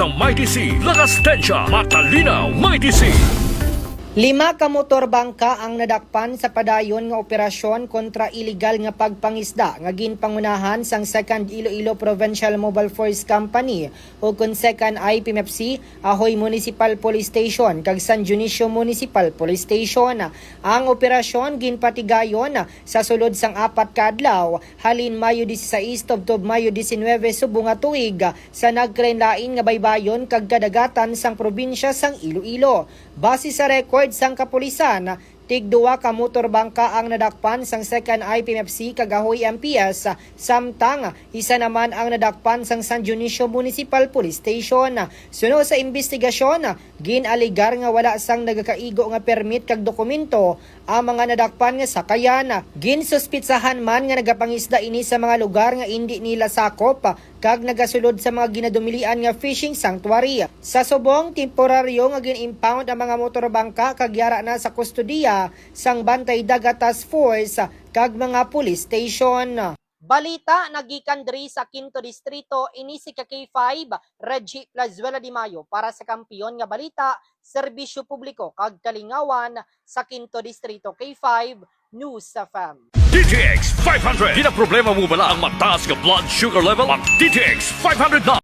sa Mighty C. Lakas Tensya, matalinaw Mighty C. 5 ka motor bangka ang nadakpan sa padayon nga operasyon kontra illegal nga pagpangisda nga ginpangunahan sang 2nd Iloilo Provincial Mobile Force Company o kun 2nd IPMFC Ahoy Municipal Police Station kag San Dionisio Municipal Police Station. Ang operasyon ginpatigayon sa sulod sang 4 ka adlaw halin Mayo 16 tubtob Mayo 19 subong nga tuig sa nagkalain-lain nga baybayon kag kadagatan sang probinsya sang Iloilo. Base sa record sang kapulisan, tig-2 ka motor bangka ang nadakpan sang 2nd IPMFC kag Ahoy MPS, samtang isa naman ang nadakpan sang San Dionisio Municipal Police Station. Suno sa investigasyon, ginaligar nga wala sang nagakaigo nga permit kag dokumento ang mga nadakpan nga sakayan. Ginsuspitsahan man nga nagapangisda ini sa mga lugar nga hindi nila sakop kag nagasulod sa mga ginadumilian nga fishing sanctuary. Sa subong temporaryo nga gin-impound ang mga motor bangka kag yara na sa kustodiya sang Bantay Dagat Task Force kag mga police station. Balita nagikan diri sa Quinto Distrito, ini si K5 Reggie Plazuela de Mayo para sa kampiyon nga balita, serbisyo publiko kag kalingawan sa Quinto Distrito. K5 News FM. DTX 500. Di na problema mo bala ang mataas nga blood sugar level? Mag DTX 500 na.